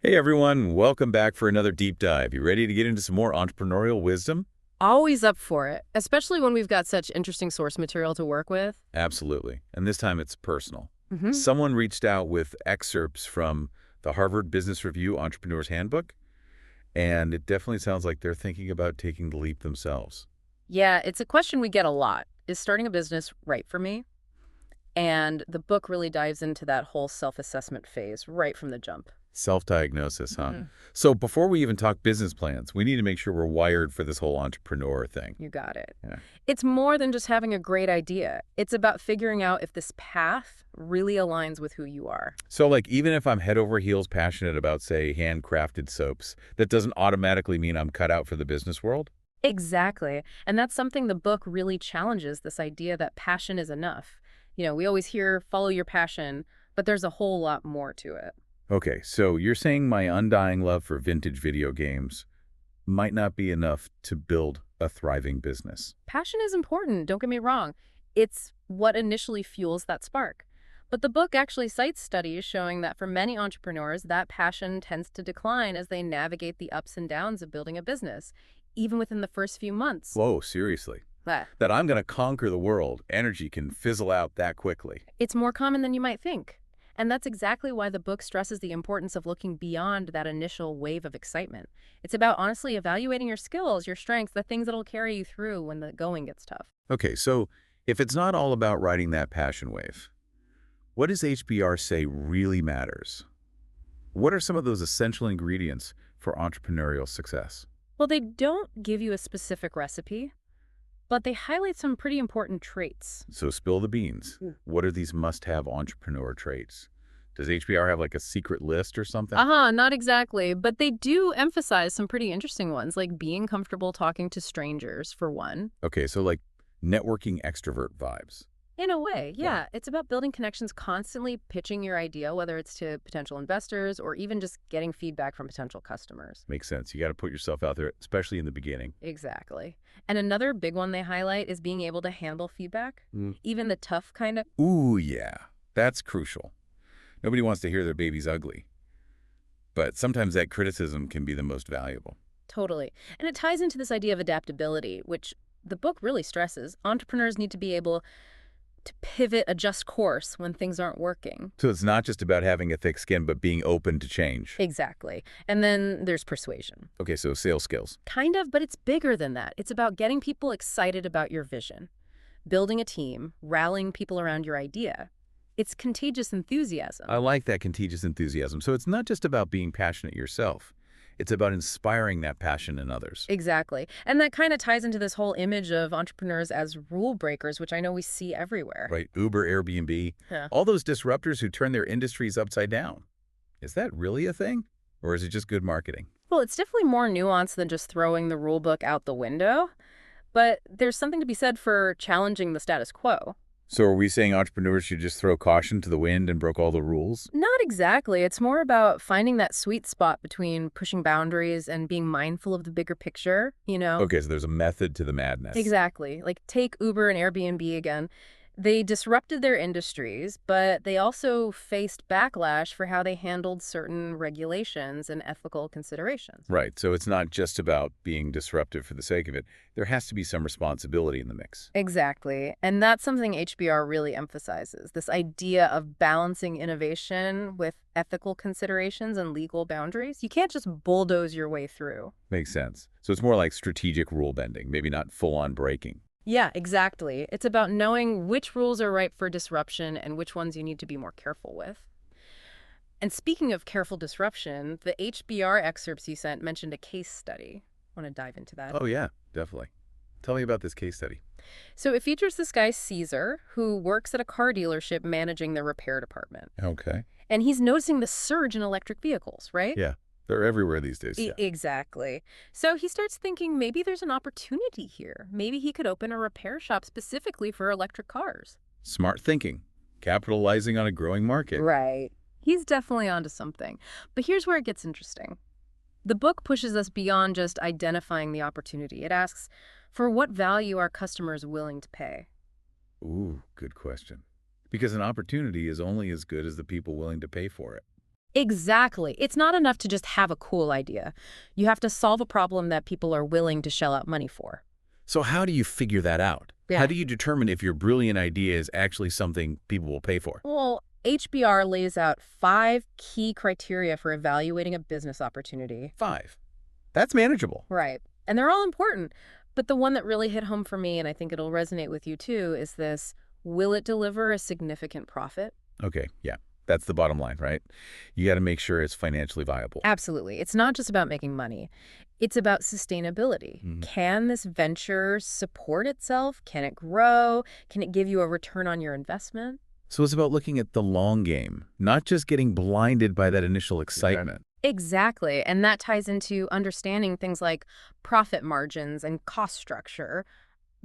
Hey everyone, welcome back for another deep dive. You ready to get into some more entrepreneurial wisdom? Always up for it, especially when we've got such interesting source material to work with. Absolutely. And this time it's personal. Hmm. Someone reached out with excerpts from the Harvard Business Review Entrepreneur's Handbook, and it definitely sounds like they're thinking about taking the leap themselves. Yeah, it's a question we get a lot. Is starting a business right for me? And the book really dives into that whole self-assessment phase right from the jump. Self-diagnosis, huh? Hmm. So before we even talk business plans, we need to make sure we're wired for this whole entrepreneur thing. You got it. Yeah. It's more than just having a great idea. It's about figuring out if this path really aligns with who you are. So like even if I'm head over heels passionate about, say, handcrafted soaps, that doesn't automatically mean I'm cut out for the business world? Exactly. And that's something the book really challenges, this idea that passion is enough. We always hear follow your passion, but there's a whole lot more to it. Okay, so you're saying my undying love for vintage video games might not be enough to build a thriving business. Passion is important, don't get me wrong. It's what initially fuels that spark. But the book actually cites studies showing that for many entrepreneurs, that passion tends to decline as they navigate the ups and downs of building a business, even within the first few months. Whoa, seriously. Ah, That I'm going to conquer the world, energy can fizzle out that quickly. It's more common than you might think. And that's exactly why the book stresses the importance of looking beyond that initial wave of excitement. It's about honestly evaluating your skills, your strengths, the things that'll carry you through when the going gets tough. Okay, so if it's not all about riding that passion wave, what does HBR say really matters? What are some of those essential ingredients for entrepreneurial success? Well, they don't give you a specific recipe, but they highlight some pretty important traits. So spill the beans. What are these must-have entrepreneur traits? Does HBR have like a secret list or something? Not exactly, but they do emphasize some pretty interesting ones, like being comfortable talking to strangers, for one. Okay, so like networking extrovert vibes. In a way, Yeah. yeah. It's about building connections, constantly pitching your idea, whether it's to potential investors or even just getting feedback from potential customers. Makes sense. You got to put yourself out there, especially in the beginning. Exactly. And another big one they highlight is being able to handle feedback, Mm. even the tough kind of. Ooh, yeah. That's crucial. Nobody wants to hear their baby's ugly, but sometimes that criticism can be the most valuable. Totally. And it ties into this idea of adaptability, which the book really stresses. Entrepreneurs need to be able to pivot, adjust course when things aren't working. So it's not just about having a thick skin, but being open to change. Exactly. And then there's persuasion. Okay, so sales skills. Kind of, but it's bigger than that. It's about getting people excited about your vision, building a team, rallying people around your idea. It's contagious enthusiasm. I like that contagious enthusiasm. So it's not just about being passionate yourself. It's about inspiring that passion in others. Exactly. And that kind of ties into this whole image of entrepreneurs as rule breakers, which I know we see everywhere. Right? Uber, Airbnb, Yeah. all those disruptors who turn their industries upside down. Is that really a thing? Or is it just good marketing? Well, it's definitely more nuanced than just throwing the rule book out the window, but there's something to be said for challenging the status quo. So are we saying entrepreneurs should just throw caution to the wind and broke all the rules? Not exactly. It's more about finding that sweet spot between pushing boundaries and being mindful of the bigger picture. Okay, so there's a method to the madness. Exactly. Like take Uber and Airbnb again. They disrupted their industries, but they also faced backlash for how they handled certain regulations and ethical considerations. Right, so it's not just about being disruptive for the sake of it. There has to be some responsibility in the mix. Exactly. And that's something HBR really emphasizes, this idea of balancing innovation with ethical considerations and legal boundaries. You can't just bulldoze your way through. Makes sense. So it's more like strategic rule bending, maybe not full-on breaking. Yeah, exactly. It's about knowing which rules are ripe for disruption and which ones you need to be more careful with. And speaking of careful disruption, the HBR excerpts you sent mentioned a case study. Want to dive into that? Oh yeah, definitely. Tell me about this case study. So it features this guy, Caesar, who works at a car dealership managing the repair department. Okay. And he's noticing the surge in electric vehicles, right? Yeah, they're everywhere these days. Yeah. Exactly. So he starts thinking maybe there's an opportunity here. Maybe he could open a repair shop specifically for electric cars. Smart thinking, capitalizing on a growing market. Right. He's definitely onto something. But here's where it gets interesting. The book pushes us beyond just identifying the opportunity. It asks, for what value are customers willing to pay? Ooh, good question. Because an opportunity is only as good as the people willing to pay for it. Exactly. It's not enough to just have a cool idea. You have to solve a problem that people are willing to shell out money for. So how do you figure that out? How Yeah. do you determine if your brilliant idea is actually something people will pay for? Well, HBR lays out 5 key criteria for evaluating a business opportunity. 5. That's manageable. Right. And they're all important. But the one that really hit home for me, and I think it'll resonate with you too, is this: will it deliver a significant profit? Okay, yeah. That's the bottom line, right? You got to make sure it's financially viable. Absolutely. It's not just about making money. It's about sustainability. Mhm. Can this venture support itself? Can it grow? Can it give you a return on your investment? So it's about looking at the long game, not just getting blinded by that initial excitement. Exactly. And that ties into understanding things like profit margins and cost structure,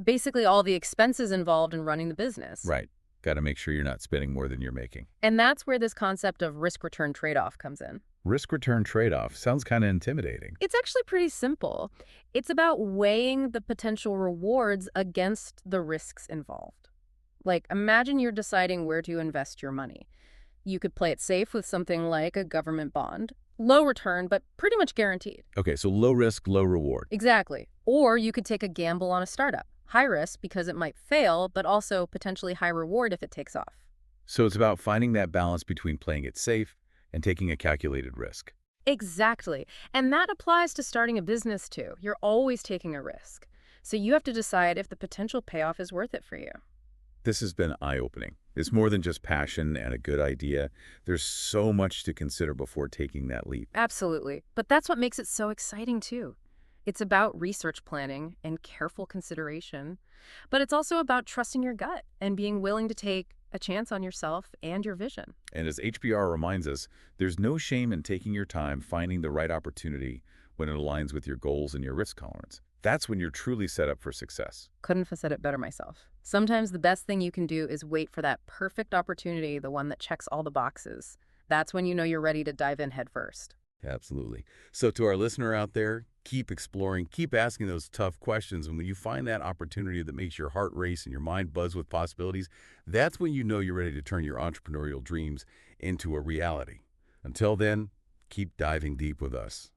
basically all the expenses involved in running the business. Right. Got to make sure you're not spending more than you're making. And that's where this concept of risk-return trade-off comes in. Risk-return trade-off sounds kind of intimidating. It's actually pretty simple. It's about weighing the potential rewards against the risks involved. Like, imagine you're deciding where to invest your money. You could play it safe with something like a government bond. Low return, but pretty much guaranteed. Okay, so low risk, low reward. Exactly. Or you could take a gamble on a startup. High risk because it might fail, but also potentially high reward if it takes off. So it's about finding that balance between playing it safe and taking a calculated risk. Exactly. And that applies to starting a business too. You're always taking a risk. So you have to decide if the potential payoff is worth it for you. This has been eye-opening. It's more than just passion and a good idea. There's so much to consider before taking that leap. Absolutely. But that's what makes it so exciting too. It's about research planning and careful consideration, but it's also about trusting your gut and being willing to take a chance on yourself and your vision. And as HBR reminds us, there's no shame in taking your time finding the right opportunity when it aligns with your goals and your risk tolerance. That's when you're truly set up for success. Couldn't have said it better myself. Sometimes the best thing you can do is wait for that perfect opportunity, the one that checks all the boxes. That's when you know you're ready to dive in head first. Absolutely. So to our listener out there, keep exploring, keep asking those tough questions. And when you find that opportunity that makes your heart race and your mind buzz with possibilities, that's when you know you're ready to turn your entrepreneurial dreams into a reality. Until then, keep diving deep with us.